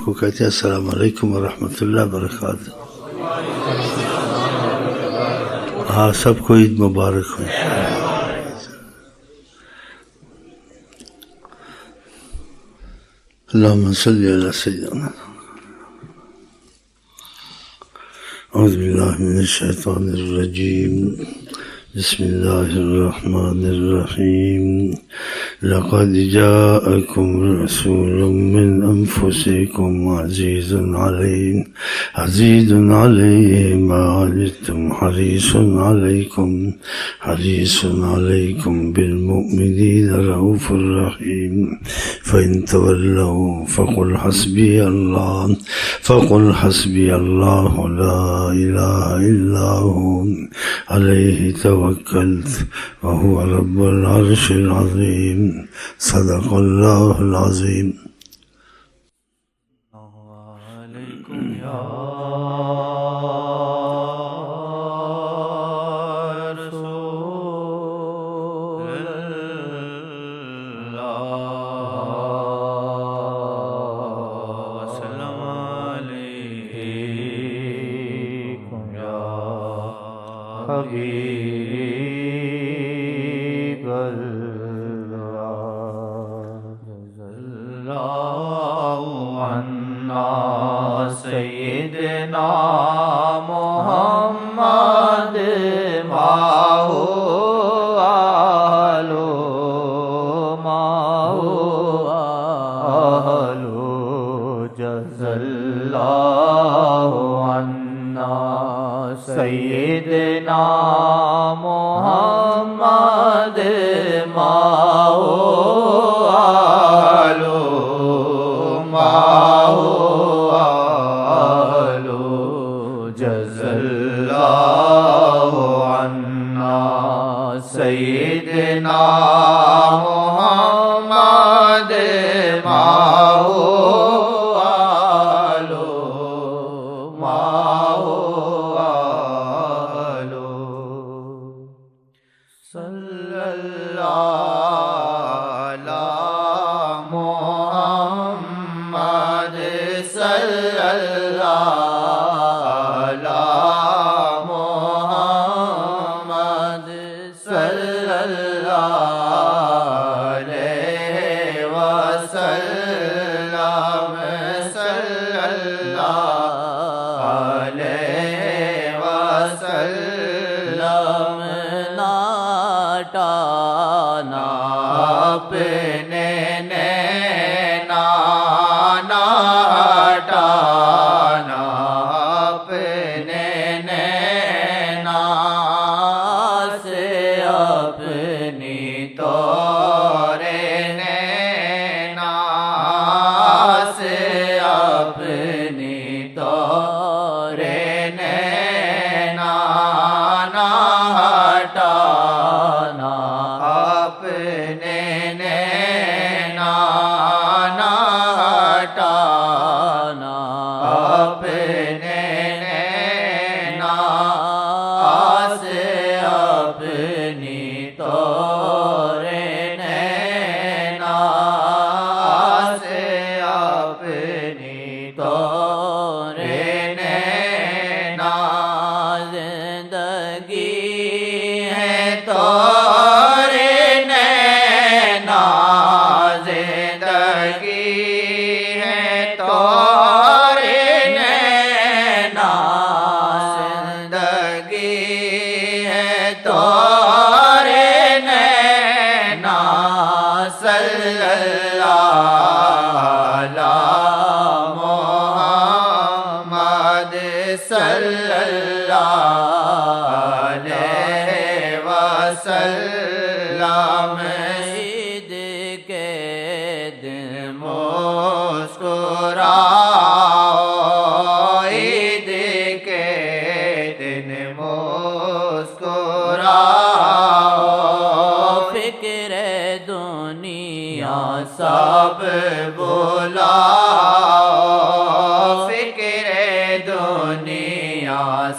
کو کہتے ہیں السلام علیکم ورحمۃ اللہ وبرکاتہ. ہاں سب کو عید مبارک ہو. اللہم صلی علی سیدنا. اعوذ باللہ من الشیطان الرجیم. بسم اللہ الرحمن الرحیم. لقد جاءکم رسول من انفسکم عزیز علیہ ما عنتم حریص علیکم بالمؤمنین رؤوف رحیم. فإن تولوا فقل حسبی اللہ لا الہ الا هو علیہ توکلت وهو رب العرش العظیم. صدق اللہ العظیم.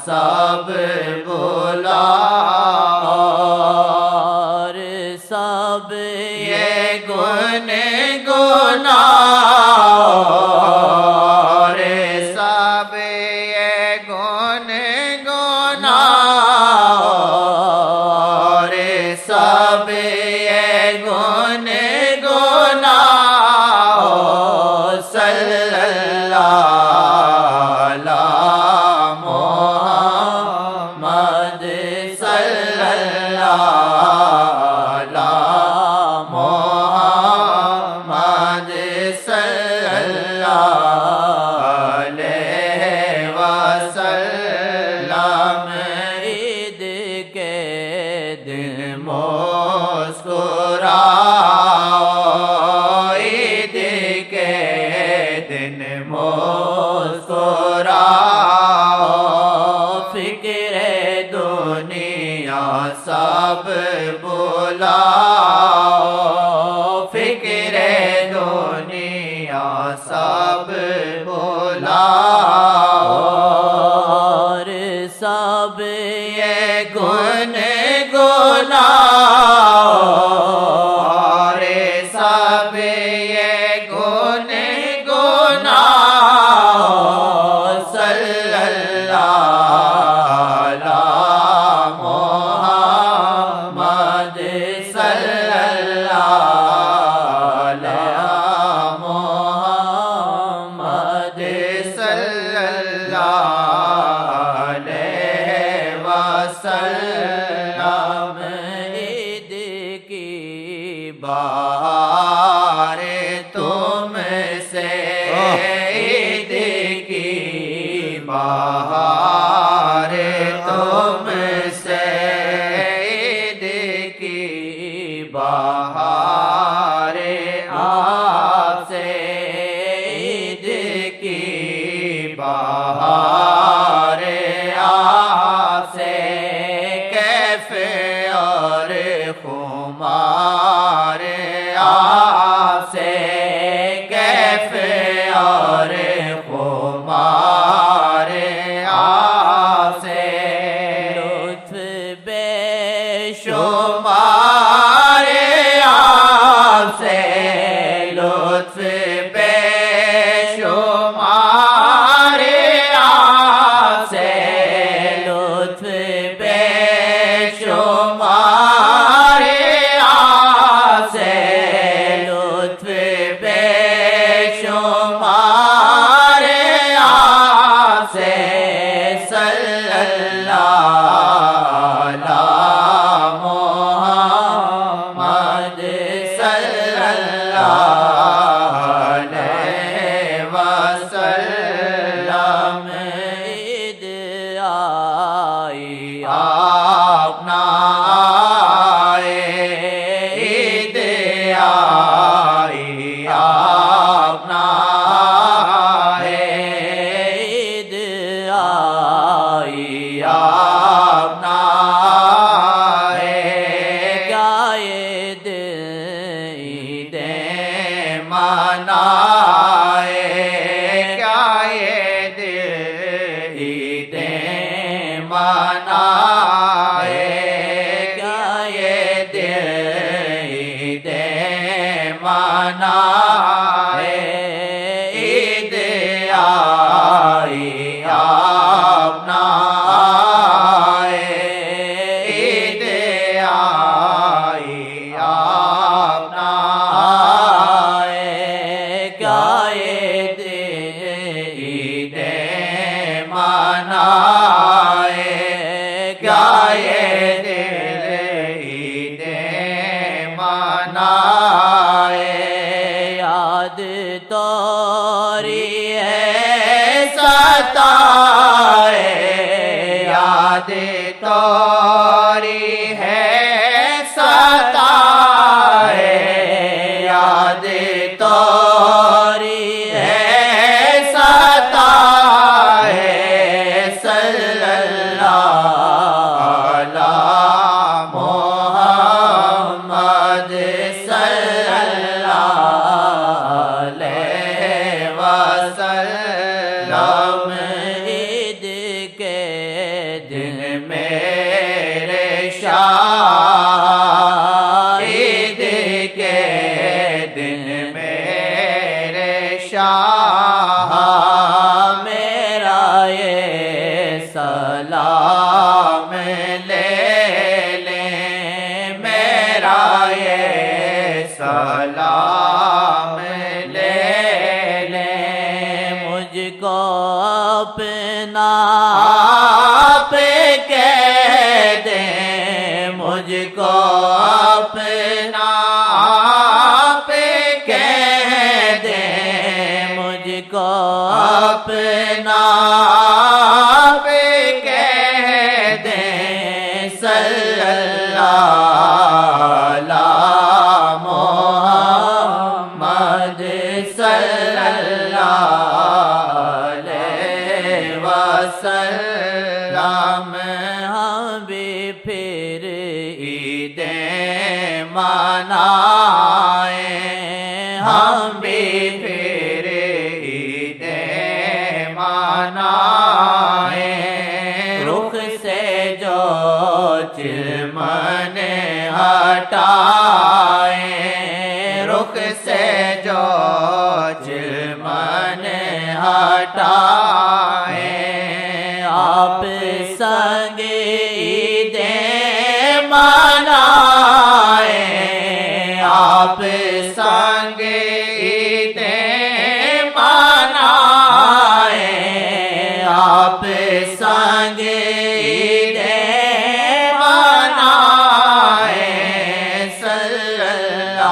سب بولا اور سب یہ گن گنا مسکراؤ فکر دنیا سب بلاؤ فکر دنیا سب بلاؤ اور سب یہ گن گناؤ اور سب یہ گن گناؤ صلی اللہ علی محمد صلی اللہ علی محمد صلی اللہ علیہ وسلم عید کی بہار تم سے عید کی بہار تم سے عید کی بہار آپ سے عید کی بہار آپ سے کیف اور خمار آپ سے کیف اور خمار آپ سے لطف بے شمار آپ سے لطف بے شمار آپ سے لطف بے شمار آپ سے لطف بے شمار آپ سے صلی اللہ علی محمد صلی اللہ علیہ وسلم عید آئی آپ نہ آئے عید آئی آپ نہ آئے عید آئی آپ نہ آئے کیا عید عیدیں منائے کیا عید عیدیں منائے کیا عید عیدیں منائے عید آئی آپ نہ آئے عید آئی آپ نہ آئے کیا عید عیدیں منائے کیا عید عیدیں منائے یاد توری ہے ستائے یاد توری ہے ستائے یاد توری ہے ستائے صلی اللہ علی محمد صلی اللہ علیہ وسلم عید کے دن میرے شاہ عید کے دن میرے شاہ میرا یہ سلام لے لیں میرا یہ سلام لے لیں مجھ کو اپنا آپ کہہ دیں مجھ کو اپنا آپ کہہ دیں مجھ کو اپنا آپ کہہ دیں صلی اللہ علی محمد صلی اللہ منائے رخ سے جو چمن ہٹائے رخ سے جو چمن ہٹائے آپ سنگ عید منائے آپ سنگ عید منائے آپ سنگ عید منائے صلی اللہ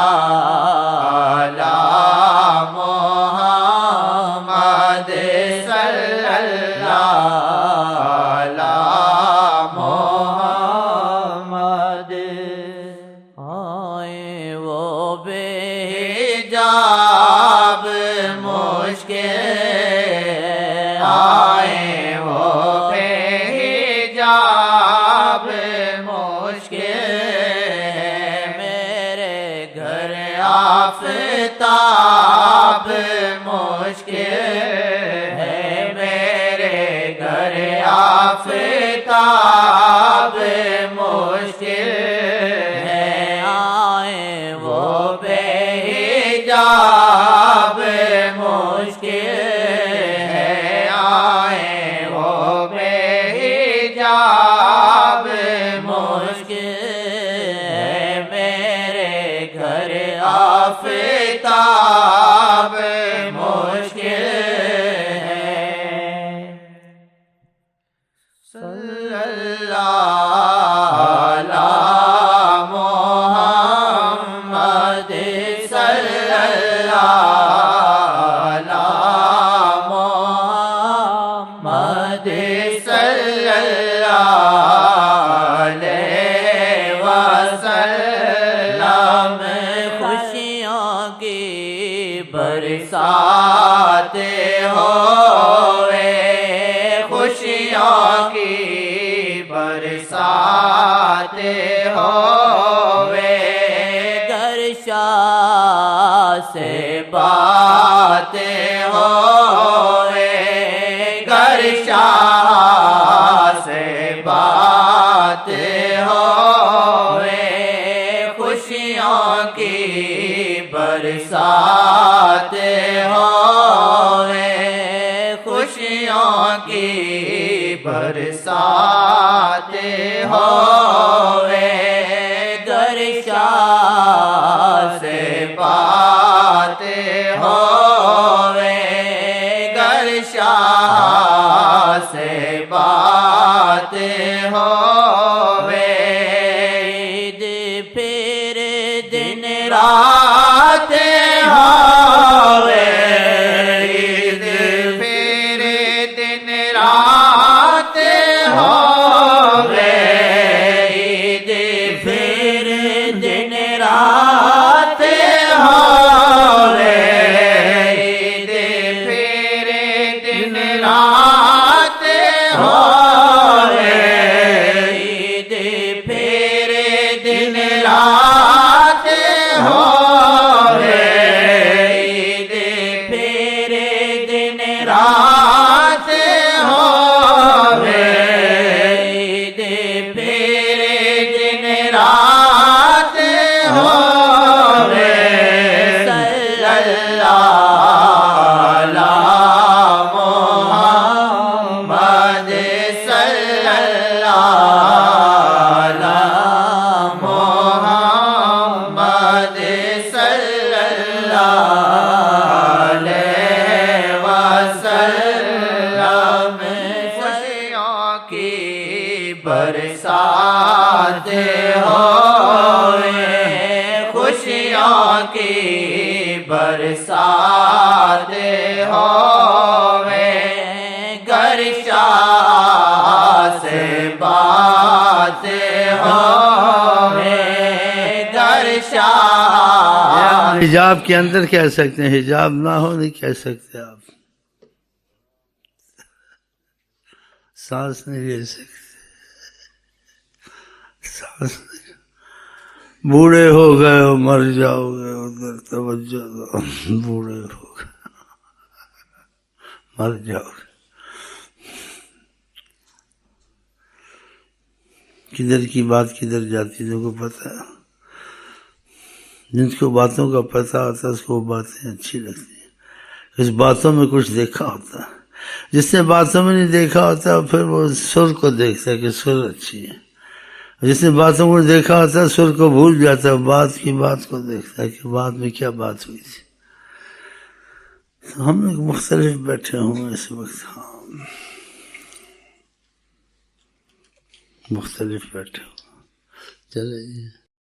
علی محمد صلی اللہ علی محمد آئے وہ بے حجاب مشکل آئے وہ بے حجاب مشکل میرے گھر آفتاب مشکل ہے میرے گھر آفتاب مشکل ہے آئے وہ بے حجاب مشکل ہے آئے وہ بے حجاب مشکل ہے میرے گھر آفتاب مشکل ہے صلی اللہ علی محمد صلی اللہ علی محمد صلی اللہ علیہ وسلم خوشیوں کی برسات ہوئے خوشیوں کی برسات ہوئے گر شاہ سے بات ہوئے گر شاہ سے بات ہوئے خوشیوں کی برسات ہوئے خوشیوں کی برسات ہوئے گر شاہ سے بات ہوئے گر شاہ سے بات ہوئے عید پھر دن رات ہوئے عید پھر دن رات ہوئے عید پھر دن رات ہوئے عید پھر دن رات ہوئے عید پھر دن رات ہوئے عید پھر دن رات ہوئے عید پھر دن رات ہوئے صلی اللہ علی محمد صلی اللہ علی محمد صلی اللہ علیہ وسلم خوشیوں کی برسات ہوئے خوشیوں کی برسات ہوئے گر شاہ سے بات ہوئے گر شاہ حجاب کے اندر کہہ سکتے ہیں، حجاب نہ ہو نہیں کہہ سکتے آپ، سانس نہیں لے سکتے، سانس نہیں۔ بوڑھے ہو گئے ہو مر جاؤ گے، ادھر توجہ دو، بوڑھے ہو گئے مر جاؤ گے۔ کدھر کی بات کدھر جاتی ہے، کو پتہ ہے۔ جن کو باتوں کا پتہ ہوتا ہے اس کو وہ باتیں اچھی لگتی ہیں، اس باتوں میں کچھ دیکھا ہوتا ہے۔ جس نے باتوں میں نہیں دیکھا ہوتا پھر وہ سر کو دیکھتا ہے کہ سر اچھی ہے، جس نے باتوں کو دیکھا ہوتا ہے سر کو بھول جاتا ہے، بات کی بات کو دیکھتا ہے کہ بات میں کیا بات ہوئی تھی۔ ہم لوگ مختلف بیٹھے ہوں اس وقت، ہاں مختلف بیٹھے ہوں، چلے